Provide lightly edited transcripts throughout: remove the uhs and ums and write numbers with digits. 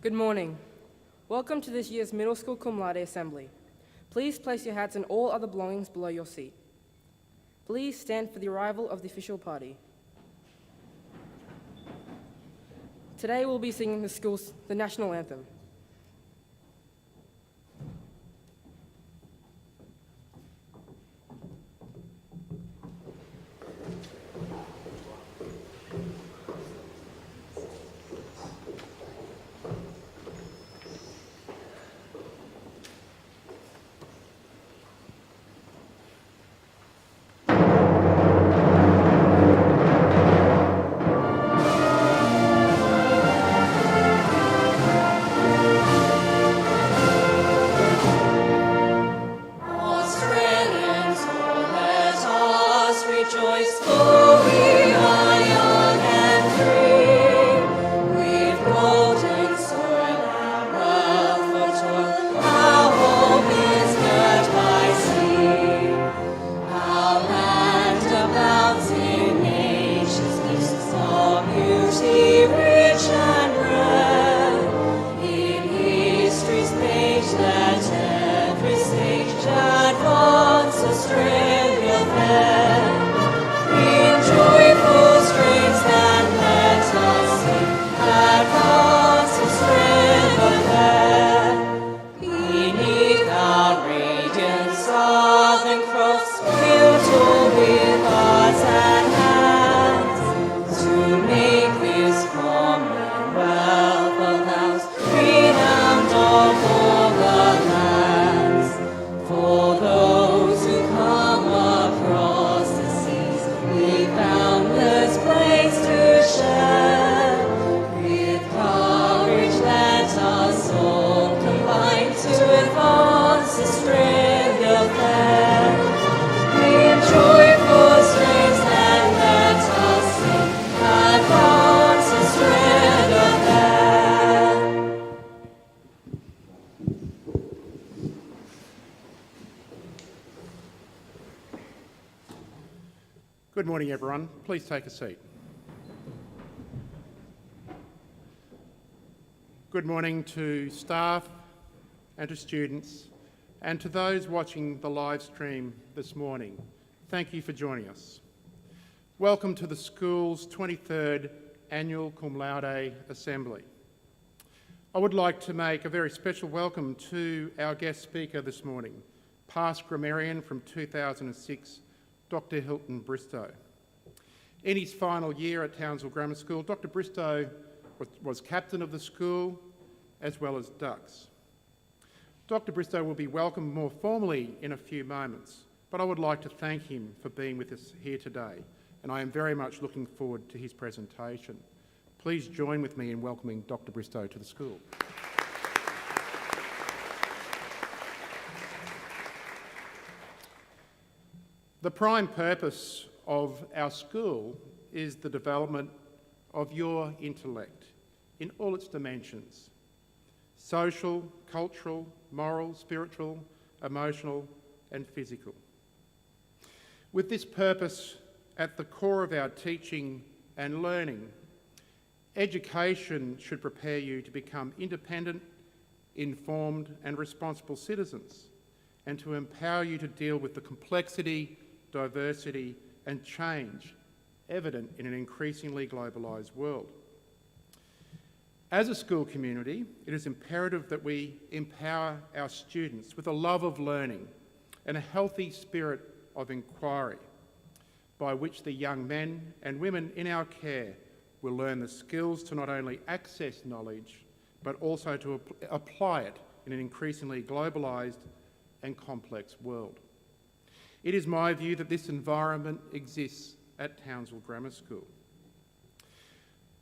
Good morning. Welcome to this year's Middle School Cum Laude Assembly. Please place your hats and all other belongings below your seat. Please stand for the arrival of the official party. Today we'll be singing the national anthem. Good morning, everyone. Please take a seat. Good morning to staff and to students and to those watching the live stream this morning. Thank you for joining us. Welcome to the school's 23rd Annual Cum Laude Assembly. I would like to make a very special welcome to our guest speaker this morning, past grammarian from 2006, Dr. Hilton Bristow. In his final year at Townsville Grammar School, Dr. Bristow was captain of the school as well as Ducks. Dr. Bristow will be welcomed more formally in a few moments, but I would like to thank him for being with us here today, and I am very much looking forward to his presentation. Please join with me in welcoming Dr. Bristow to the school. The prime purpose of our school is the development of your intellect in all its dimensions: social, cultural, moral, spiritual, emotional, and physical. With this purpose at the core of our teaching and learning, education should prepare you to become independent, informed, and responsible citizens, and to empower you to deal with the complexity, diversity and change evident in an increasingly globalised world. As a school community, it is imperative that we empower our students with a love of learning and a healthy spirit of inquiry, by which the young men and women in our care will learn the skills to not only access knowledge, but also to apply it in an increasingly globalised and complex world. It is my view that this environment exists at Townsville Grammar School.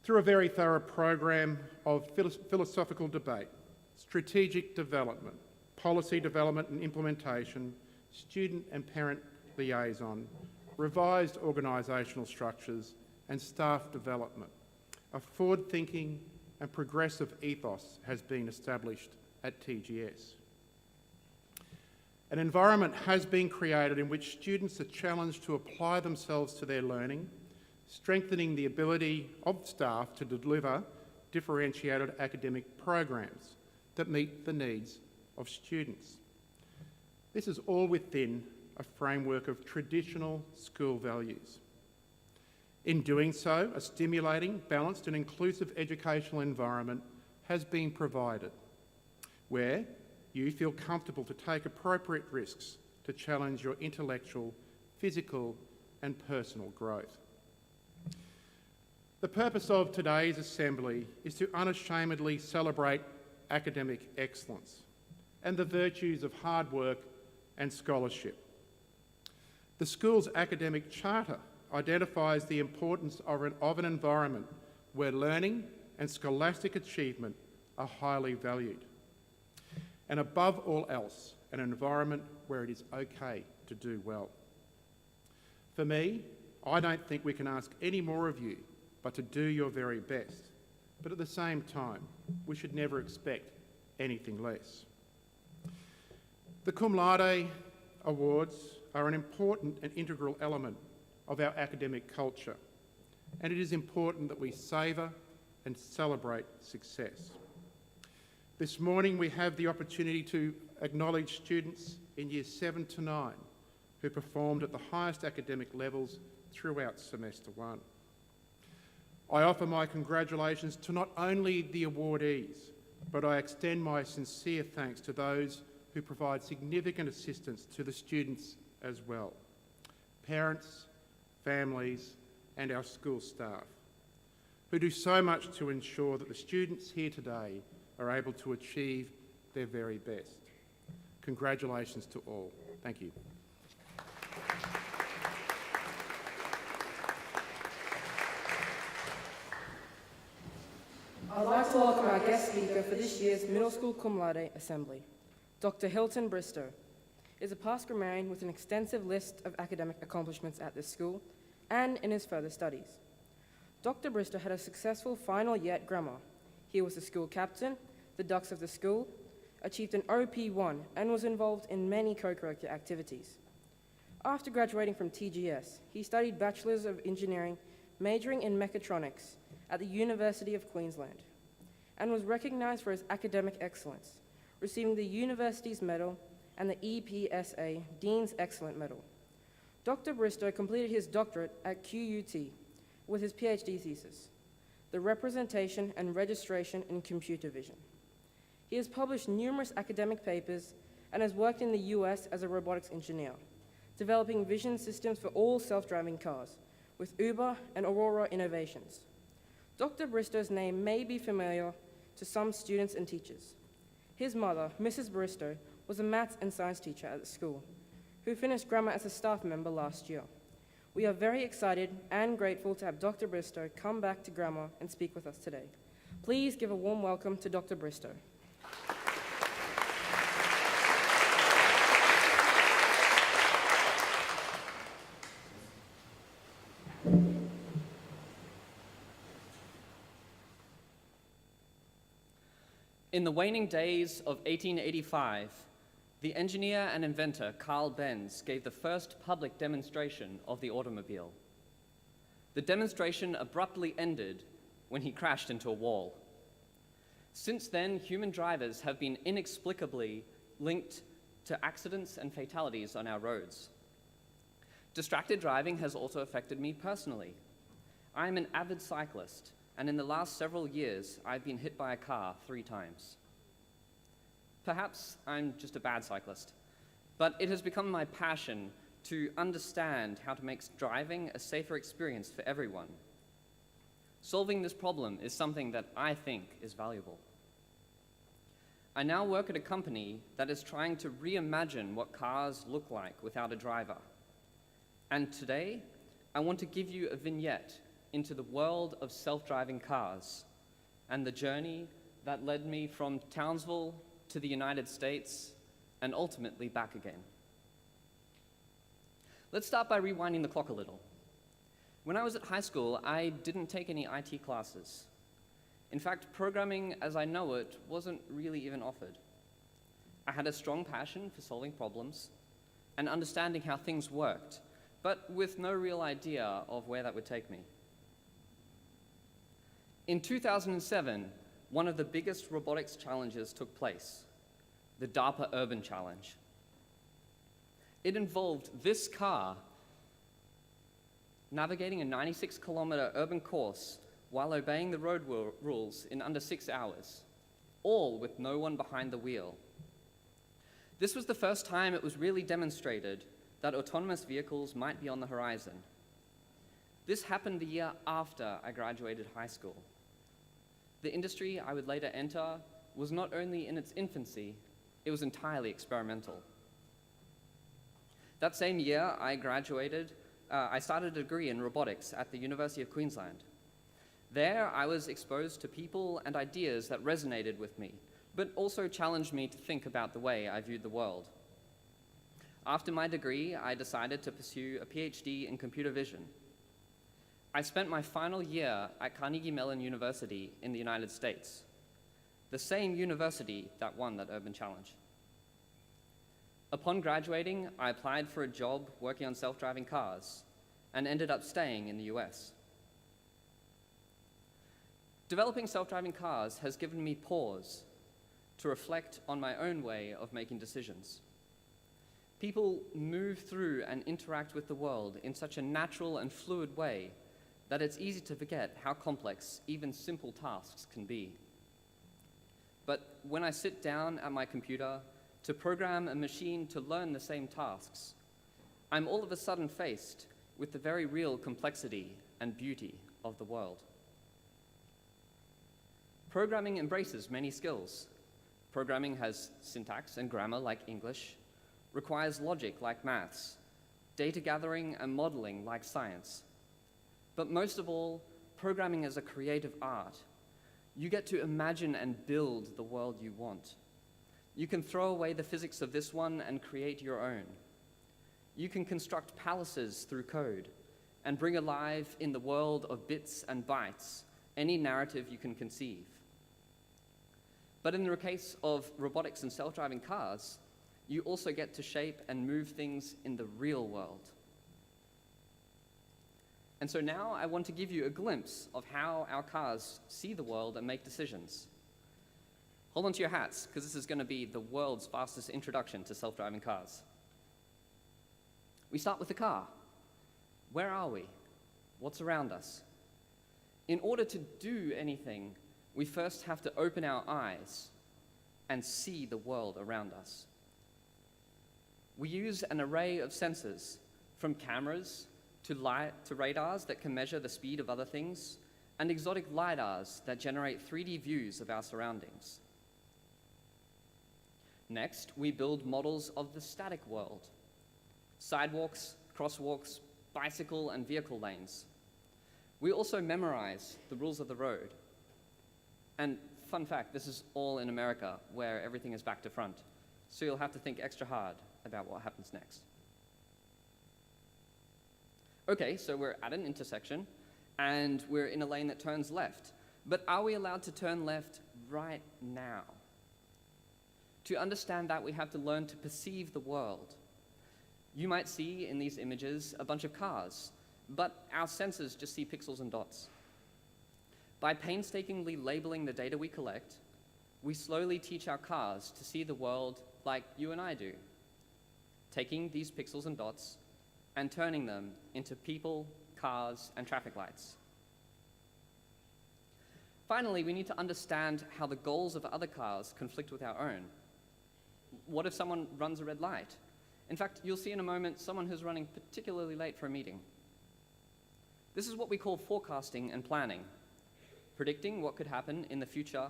Through a very thorough program of philosophical debate, strategic development, policy development and implementation, student and parent liaison, revised organisational structures and staff development, a forward-thinking and progressive ethos has been established at TGS. An environment has been created in which students are challenged to apply themselves to their learning, strengthening the ability of staff to deliver differentiated academic programs that meet the needs of students. This is all within a framework of traditional school values. In doing so, a stimulating, balanced and inclusive educational environment has been provided where you feel comfortable to take appropriate risks to challenge your intellectual, physical and personal growth. The purpose of today's assembly is to unashamedly celebrate academic excellence and the virtues of hard work and scholarship. The school's academic charter identifies the importance of an environment where learning and scholastic achievement are highly valued. And above all else, an environment where it is okay to do well. For me, I don't think we can ask any more of you but to do your very best. But at the same time, we should never expect anything less. The Cum Laude Awards are an important and integral element of our academic culture, and it is important that we savour and celebrate success. This morning we have the opportunity to acknowledge students in Years 7 to 9 who performed at the highest academic levels throughout Semester 1. I offer my congratulations to not only the awardees, but I extend my sincere thanks to those who provide significant assistance to the students as well. Parents, families, and our school staff, who do so much to ensure that the students here today are able to achieve their very best. Congratulations to all. Thank you. I'd like to welcome our guest speaker for this year's Middle School Cum Laude Assembly. Dr. Hilton Bristow is a past grammarian with an extensive list of academic accomplishments at this school and in his further studies. Dr. Bristow had a successful final year at grammar. He was the school captain, the Ducks of the school, achieved an OP1 and was involved in many co-curricular activities. After graduating from TGS, he studied Bachelor's of Engineering, majoring in mechatronics at the University of Queensland, and was recognised for his academic excellence, receiving the University's Medal and the EPSA Dean's Excellent Medal. Dr. Bristow completed his doctorate at QUT with his PhD thesis, The Representation and Registration in Computer Vision. He has published numerous academic papers and has worked in the US as a robotics engineer, developing vision systems for all self-driving cars with Uber and Aurora Innovations. Dr. Bristow's name may be familiar to some students and teachers. His mother, Mrs. Bristow, was a maths and science teacher at the school, who finished grammar as a staff member last year. We are very excited and grateful to have Dr. Bristow come back to grammar and speak with us today. Please give a warm welcome to Dr. Bristow. In the waning days of 1885, the engineer and inventor Carl Benz gave the first public demonstration of the automobile. The demonstration abruptly ended when he crashed into a wall. Since then, human drivers have been inexplicably linked to accidents and fatalities on our roads. Distracted driving has also affected me personally. I am an avid cyclist, and in the last several years, I've been hit by a car 3 times. Perhaps I'm just a bad cyclist, but it has become my passion to understand how to make driving a safer experience for everyone. Solving this problem is something that I think is valuable. I now work at a company that is trying to reimagine what cars look like without a driver. And today, I want to give you a vignette into the world of self-driving cars and the journey that led me from Townsville to the United States and ultimately back again. Let's start by rewinding the clock a little. When I was at high school, I didn't take any IT classes. In fact, programming as I know it wasn't really even offered. I had a strong passion for solving problems and understanding how things worked, but with no real idea of where that would take me. In 2007, one of the biggest robotics challenges took place, the DARPA Urban Challenge. It involved this car navigating a 96-kilometer urban course while obeying the road rules in under 6 hours, all with no one behind the wheel. This was the first time it was really demonstrated that autonomous vehicles might be on the horizon. This happened the year after I graduated high school. The industry I would later enter was not only in its infancy, it was entirely experimental. That same year I graduated, I started a degree in robotics at the University of Queensland. There, I was exposed to people and ideas that resonated with me, but also challenged me to think about the way I viewed the world. After my degree, I decided to pursue a PhD in computer vision. I spent my final year at Carnegie Mellon University in the United States, the same university that won that Urban Challenge. Upon graduating, I applied for a job working on self-driving cars and ended up staying in the US. Developing self-driving cars has given me pause to reflect on my own way of making decisions. People move through and interact with the world in such a natural and fluid way that it's easy to forget how complex even simple tasks can be. But when I sit down at my computer to program a machine to learn the same tasks, I'm all of a sudden faced with the very real complexity and beauty of the world. Programming embraces many skills. Programming has syntax and grammar like English, requires logic like maths, data gathering and modeling like science. But most of all, programming is a creative art. You get to imagine and build the world you want. You can throw away the physics of this one and create your own. You can construct palaces through code and bring alive in the world of bits and bytes any narrative you can conceive. But in the case of robotics and self-driving cars, you also get to shape and move things in the real world. And so now I want to give you a glimpse of how our cars see the world and make decisions. Hold on to your hats, because this is going to be the world's fastest introduction to self-driving cars. We start with the car. Where are we? What's around us? In order to do anything, we first have to open our eyes and see the world around us. We use an array of sensors, from cameras to radars that can measure the speed of other things, and exotic lidars that generate 3D views of our surroundings. Next, we build models of the static world: sidewalks, crosswalks, bicycle and vehicle lanes. We also memorize the rules of the road. And fun fact, this is all in America, where everything is back to front. So you'll have to think extra hard about what happens next. Okay, so we're at an intersection, and we're in a lane that turns left. But are we allowed to turn left right now? To understand that, we have to learn to perceive the world. You might see in these images a bunch of cars, but our sensors just see pixels and dots. By painstakingly labeling the data we collect, we slowly teach our cars to see the world like you and I do, taking these pixels and dots and turning them into people, cars, and traffic lights. Finally, we need to understand how the goals of other cars conflict with our own. What if someone runs a red light? In fact, you'll see in a moment someone who's running particularly late for a meeting. This is what we call forecasting and planning, predicting what could happen in the future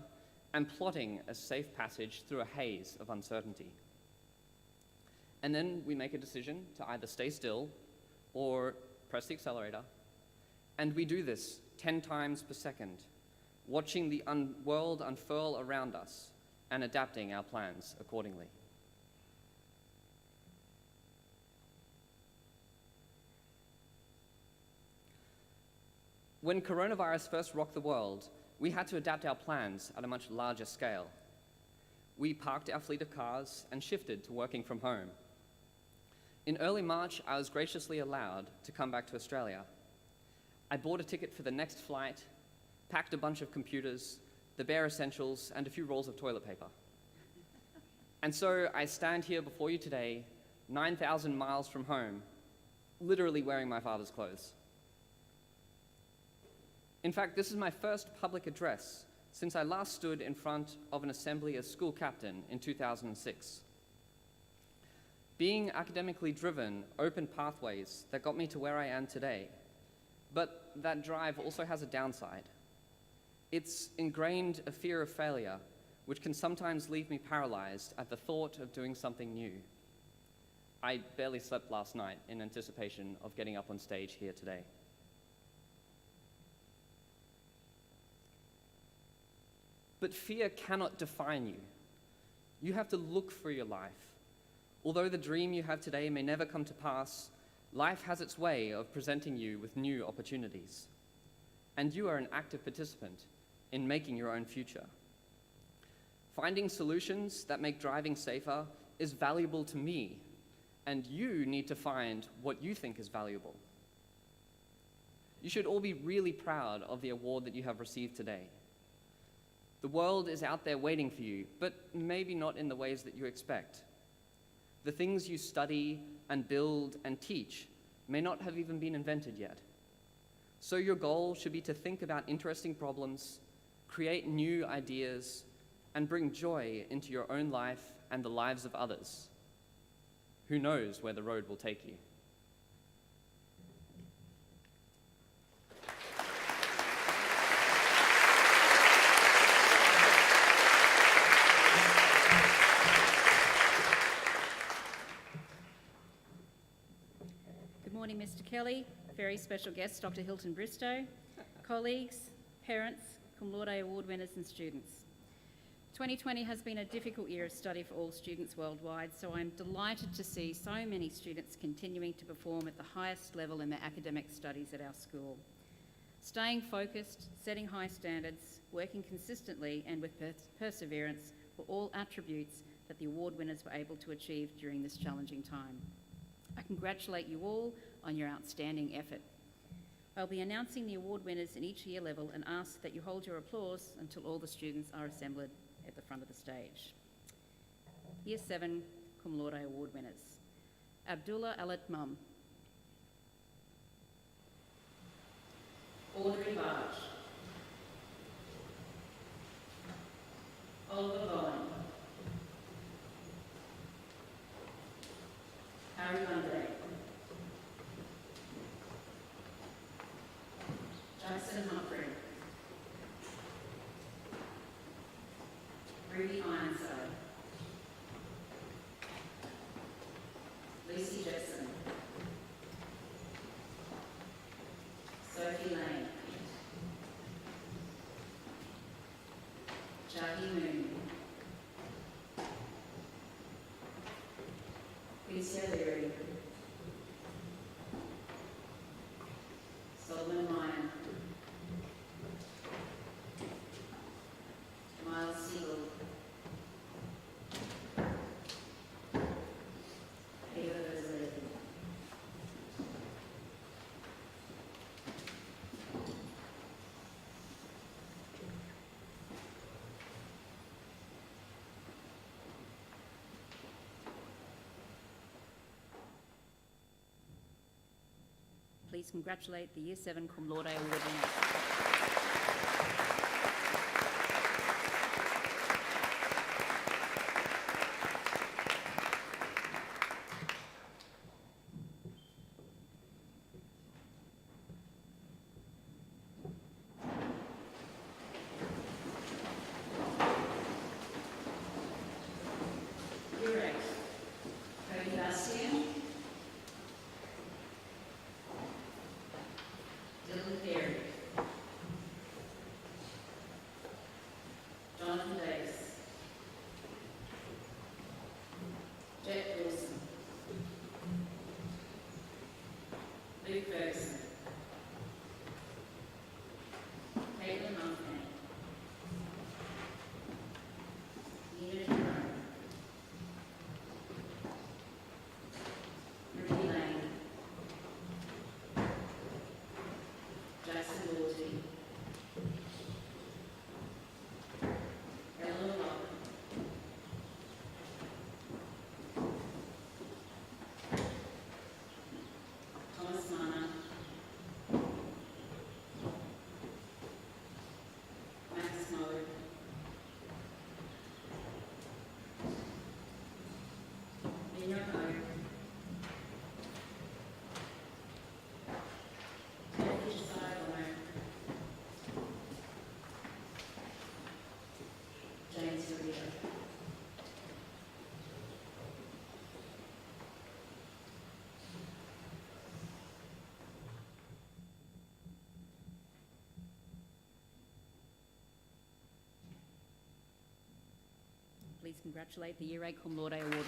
and plotting a safe passage through a haze of uncertainty. And then we make a decision to either stay still or press the accelerator. And we do this 10 times per second, watching the world unfurl around us and adapting our plans accordingly. When coronavirus first rocked the world, we had to adapt our plans at a much larger scale. We parked our fleet of cars and shifted to working from home. In early March, I was graciously allowed to come back to Australia. I bought a ticket for the next flight, packed a bunch of computers, the bare essentials, and a few rolls of toilet paper. And so I stand here before you today, 9,000 miles from home, literally wearing my father's clothes. In fact, this is my first public address since I last stood in front of an assembly as school captain in 2006. Being academically driven opened pathways that got me to where I am today, but that drive also has a downside. It's ingrained a fear of failure, which can sometimes leave me paralyzed at the thought of doing something new. I barely slept last night in anticipation of getting up on stage here today. But fear cannot define you. You have to look for your life. Although the dream you have today may never come to pass, life has its way of presenting you with new opportunities. And you are an active participant in making your own future. Finding solutions that make driving safer is valuable to me, and you need to find what you think is valuable. You should all be really proud of the award that you have received today. The world is out there waiting for you, but maybe not in the ways that you expect. The things you study and build and teach may not have even been invented yet. So your goal should be to think about interesting problems, create new ideas, and bring joy into your own life and the lives of others. Who knows where the road will take you? Good morning, Mr. Kelly, very special guest, Dr. Hilton Bristow, colleagues, parents, cum laude award winners and students. 2020 has been a difficult year of study for all students worldwide, so I'm delighted to see so many students continuing to perform at the highest level in their academic studies at our school. Staying focused, setting high standards, working consistently and with perseverance were all attributes that the award winners were able to achieve during this challenging time. I congratulate you all on your outstanding effort. I'll be announcing the award winners in each year level and ask that you hold your applause until all the students are assembled at the front of the stage. Year 7 Cum Laude Award winners. Abdullah Alit Mum. Audrey Barge. Oliver Bowen. Harry Monday. Jackson Humphrey. Ruby Ironside. Lucy Jackson. Sophie Lane. Jackie Moon. Quincy O'Leary. Solomon Lyon. Miles Siegel. Ava Rosalie. Please congratulate the Year 7 Cum Laude Award winners. Year 8, Cody Bastian. Dylan Perry. Jonathan Davis. Jet Wilson. Luke Ferguson. Caitlin Montague. Nina Jerome. Ricky Lane. Jackson Laude. please congratulate the Year 8 Cum Laude Award winners.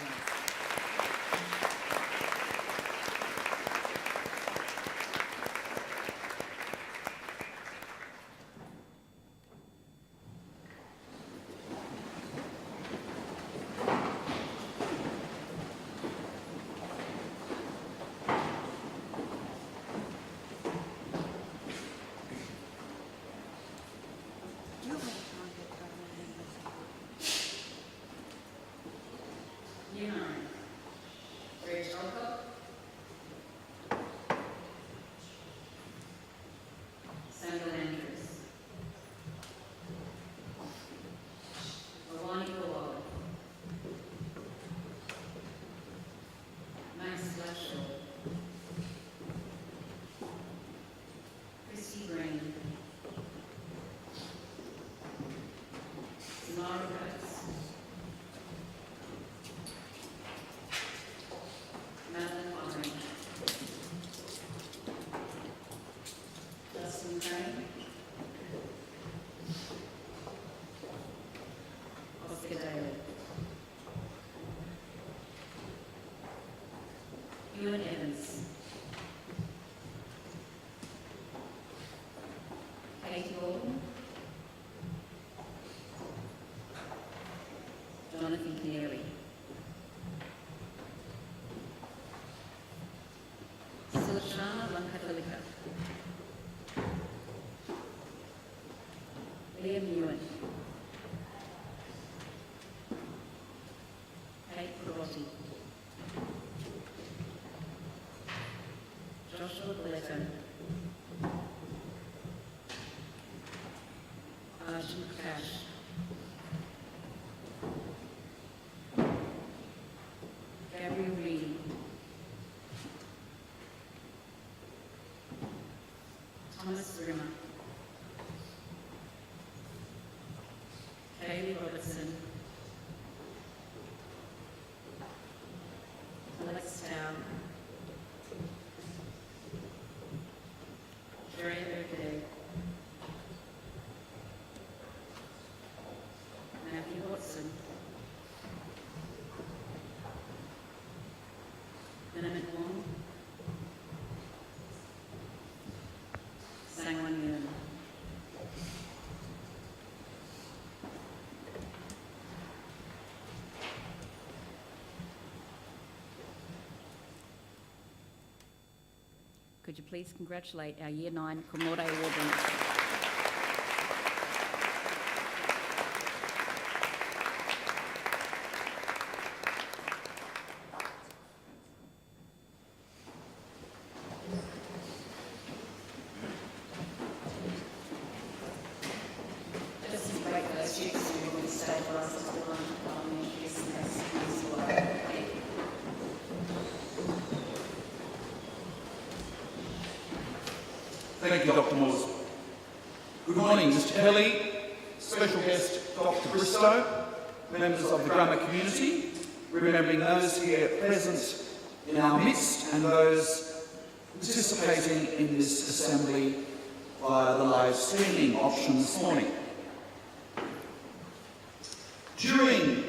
Year 9, Reg Alcott, Samuel Andrews, Alani Kawala, Max Lashaw, Christy Green, Samara Coates, Madeline Orange, Justin Crane, Oscar Daly, Ewan Evans, Katie Gordon, Jonathan Canary, Sulshana Lankathalika, Liam Ewan, Kate Perotti, Joshua Bletto, Arjun Cash, Gabriel Reedy, Thomas Rimmer, Kaylee Robertson, Alex Dow, Drea O'Day, Matthew Watson, Benjamin Wong, Sangwon Yun. Could you please congratulate our Year 9 Cum Laude Award winners? Just to break those chicks, we will stay for us as well. Thank you, Dr. Moores. Good morning, Mr. Kelly, special guest Dr. Bristow, members of the grammar community, remembering those here present in our midst and those participating in this assembly via the live streaming option this morning. During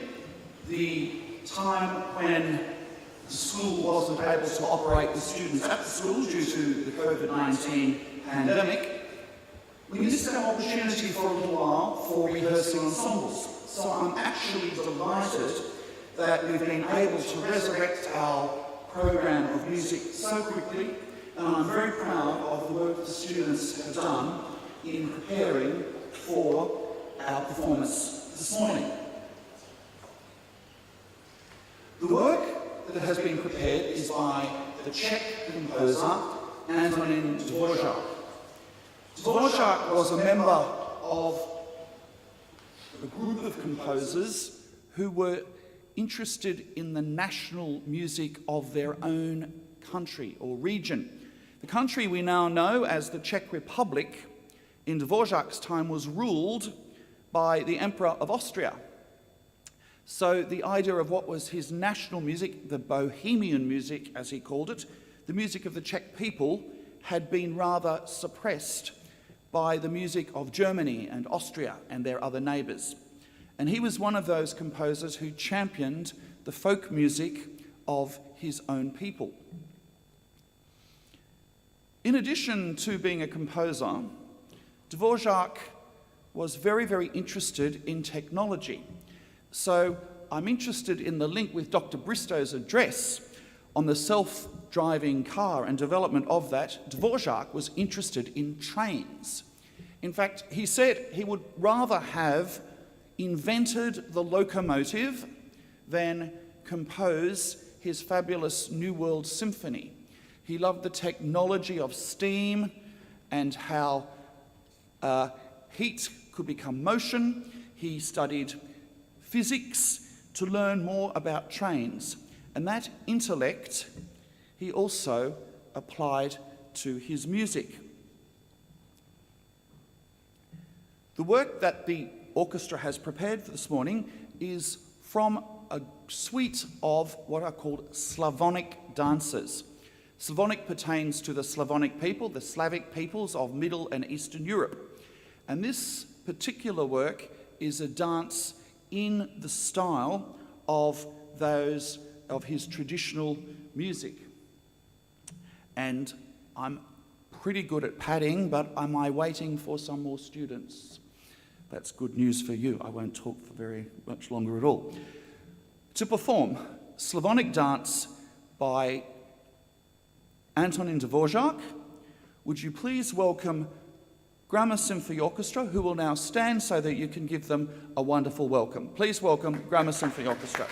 the time when the school wasn't able to operate the students at the school due to the COVID-19 pandemic, we missed our opportunity for a little while for rehearsing ensembles. So I'm actually delighted that we've been able to resurrect our program of music so quickly, and I'm very proud of the work the students have done in preparing for our performance this morning. The work that has been prepared is by the Czech composer Antonín Dvořák. Dvořák was a member of a group of composers who were interested in the national music of their own country or region. The country we now know as the Czech Republic in Dvořák's time was ruled by the Emperor of Austria. So the idea of what was his national music, the Bohemian music as he called it, the music of the Czech people, had been rather suppressed by the music of Germany and Austria and their other neighbours. and he was one of those composers who championed the folk music of his own people. In addition to being a composer, Dvorak was very, very interested in technology. So I'm interested in the link with Dr. Bristow's address on the self-driving car and development of that. Dvorak was interested in trains. In fact, he said he would rather have invented the locomotive than compose his fabulous New World Symphony. He loved the technology of steam and how heat could become motion. He studied physics to learn more about trains. And that intellect he also applied to his music. The work that the orchestra has prepared for this morning is from a suite of what are called Slavonic dances. Slavonic pertains to the Slavonic people, the Slavic peoples of Middle and Eastern Europe. And this particular work is a dance in the style of those of his traditional music. And I'm pretty good at padding, but am I waiting for some more students? That's good news for you. I won't talk for very much longer at all. To perform Slavonic dance by Antonin Dvorak, would you please welcome Grammar Symphony Orchestra, who will now stand so that you can give them a wonderful welcome. Please welcome Grammar Symphony Orchestra.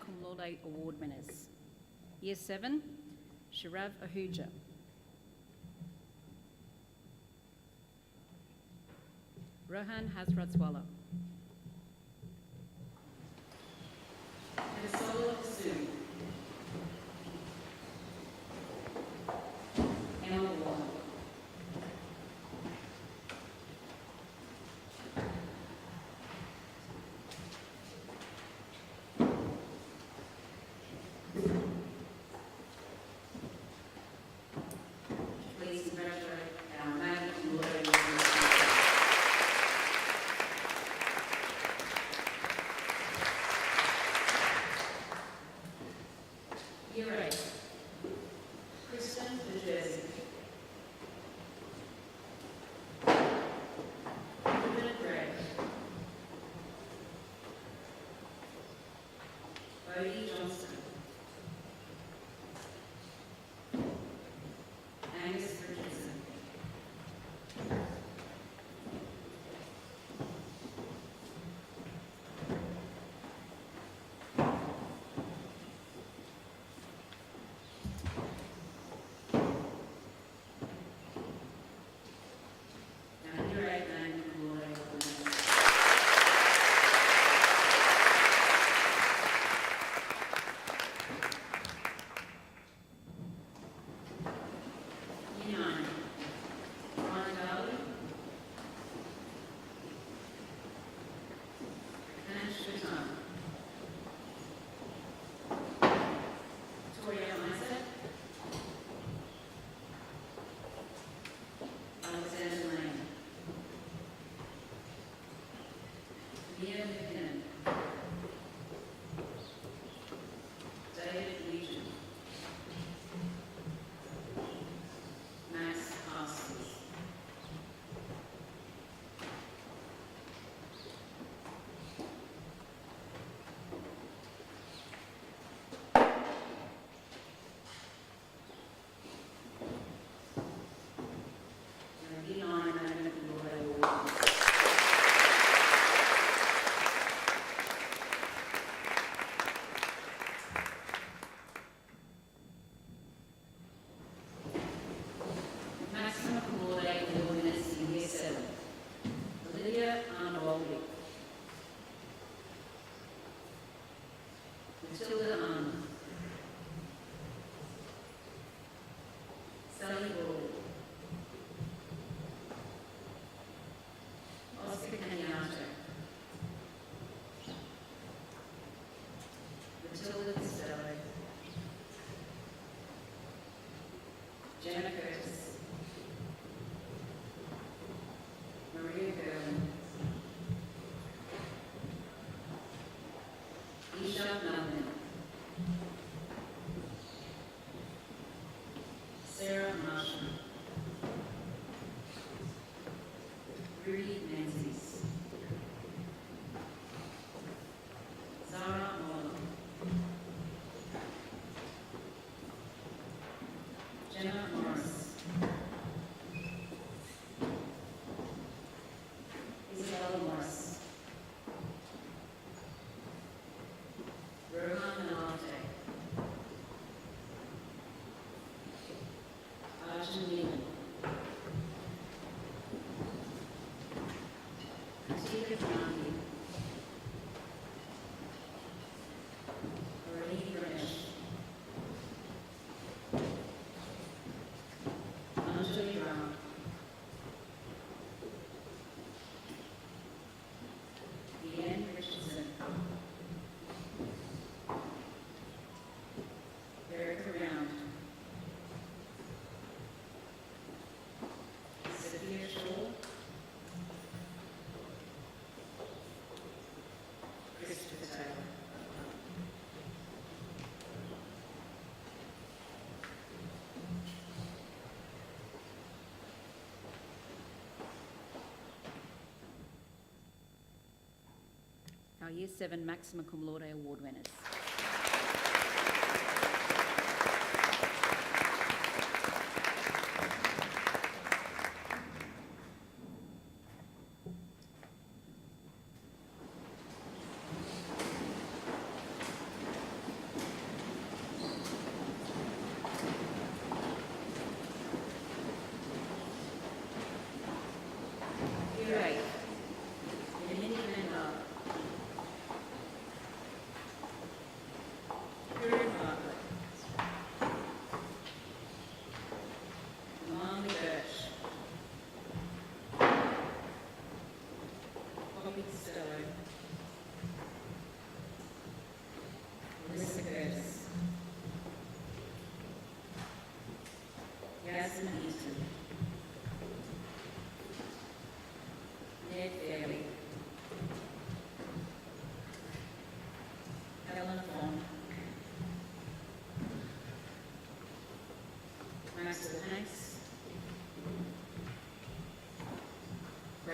Cum Laude Award winners. Year 7, Shirav Ahuja. Rohan Hasratswala. And a solo of the Zoom. Emma Wong. Please congratulate our magna cum laude winners. Year 8, Kristen New Jersey. David Gray. Bodie Johnston. Angus Richardson. Now, year 8, magna cum laude winners. Year 9, Ryan Laude. Nash Vitan. Victoria Isaac. Alexander Lane. Mia McKinnon. David Legion. Max Parsons. Now, year 9, magna cum laude award winners. Maxima cum laude award winners in year 7. Olivia Arnoldi. Matilda Arnold. Sally Ball. Oscar Cagnato. Matilda Costello. Jenna Curtis. Maria Gerwin. Isha Melvin. Sarah Marshall. Rudy Menzies. Zara Moore. Jenna Morris. Isabella Morris. Rohan Malate. Arjun Neelan. Katika Gandhi. Aurelie Ganesh. Anjali Ram. Leanne Richardson. Erica Round. Sophia Shaw. Christopher Taylor. Our Year 7 Maxima Cum Laude Award winners.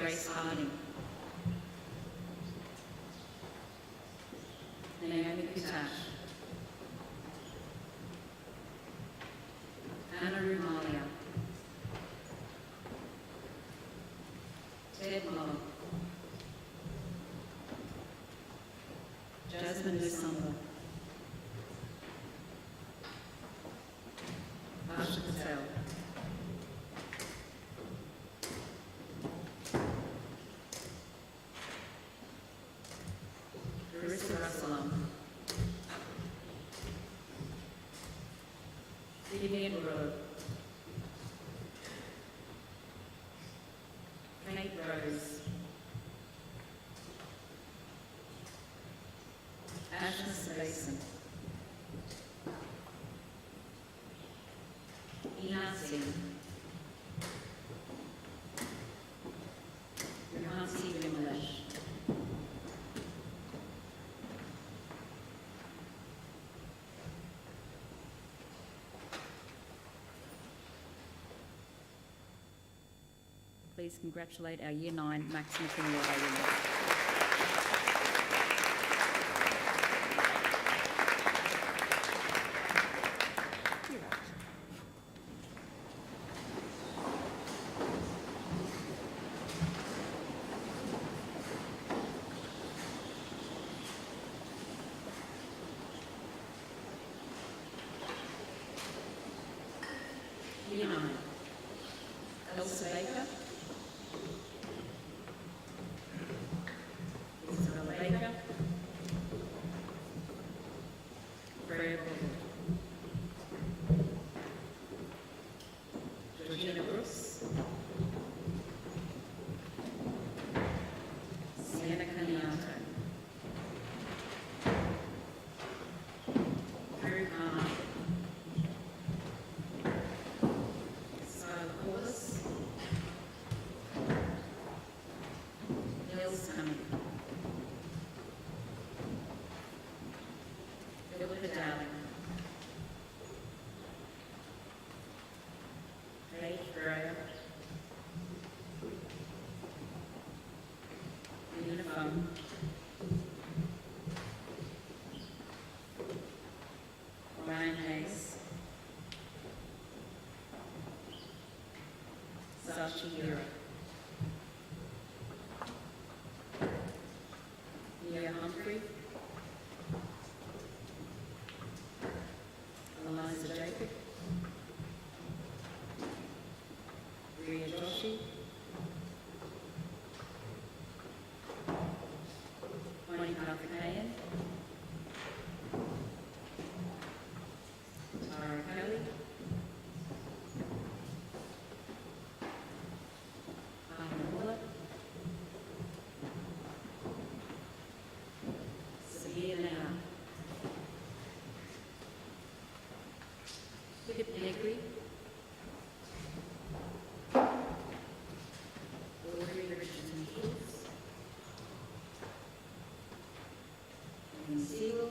Grace Harding, Naomi Kutash, Anna Rumalia, Ted Muller, Jasmine Lusamba, Asha Patel, Carissa Russelum, Vivian Rowe, Kate Rose, Agnes Basin, Inasi, Ruhansi Vimalesh, please congratulate our Year 9 Maxima Cum Laude winners. Year 9, Elsa Baker, Isabella Baker, Freya Bobble, Georgina Bruce, Sienna Caniato, Drew Palmer, Skylar Corliss, Nils Hammond, Philippa Darling, Paige Dreyer, Nina Fung, Ryan Hayes, Sashi Hira, Mia Humphrey, Eliza Jacob, Ria Joshi, Bonnie Parker-Kayan, Tara Kelly, Arthur Muller, Sabia Now, Pip Negri, Audrey Richardson Hills, Ian Seal,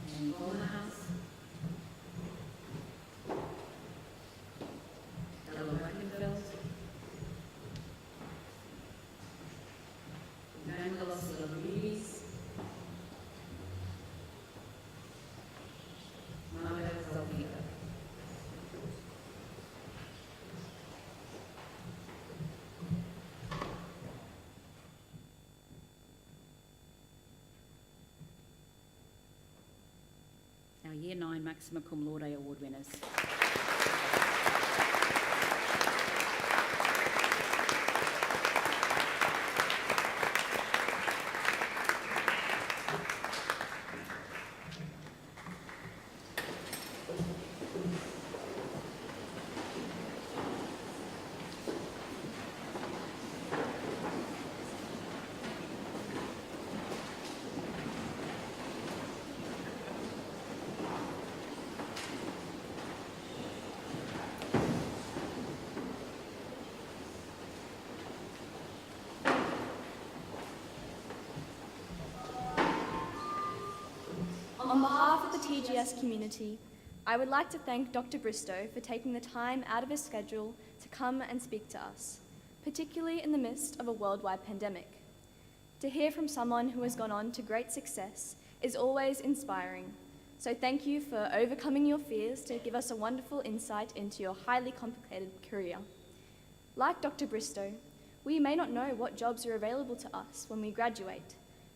Anne Gornhouse, Ella Wackenfeld, Evangelos Louise, Margot Zolvika. Our Year 9 Maxima Cum Laude Award winners. On behalf of the TGS community, I would like to thank Dr. Bristow for taking the time out of his schedule to come and speak to us, particularly in the midst of a worldwide pandemic. To hear from someone who has gone on to great success is always inspiring. So thank you for overcoming your fears to give us a wonderful insight into your highly complicated career. Like Dr. Bristow, we may not know what jobs are available to us when we graduate.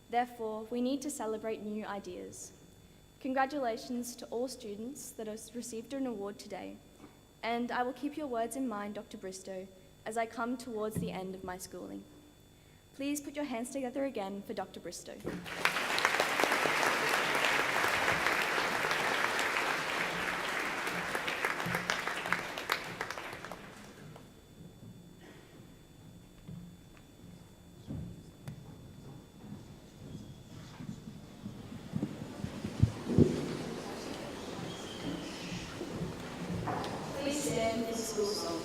Therefore, we need to celebrate new ideas. Congratulations to all students that have received an award today, and I will keep your words in mind, Dr. Bristow, as I come towards the end of my schooling. Please put your hands together again for Dr. Bristow. Please stand for the school song.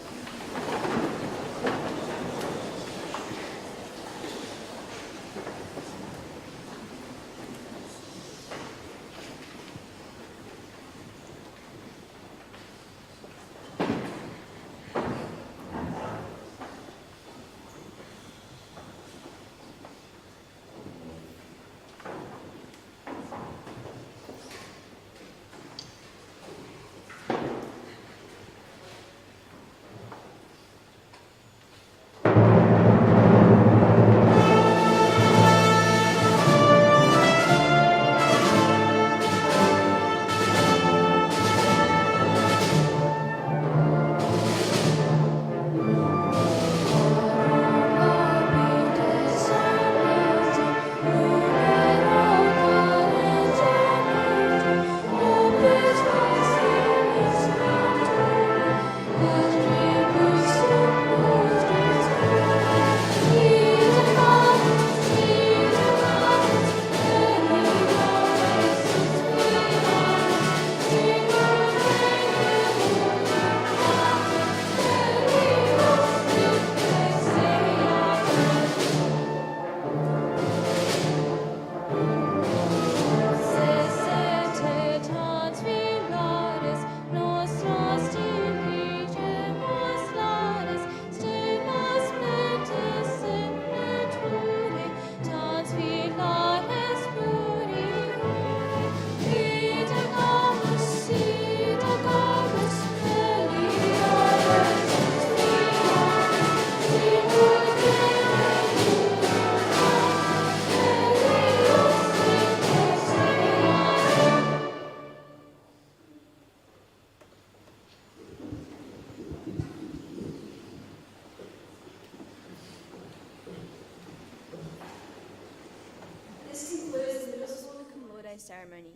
This concludes the middle school cum laude ceremony.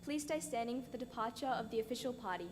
Please stay standing for the departure of the official party.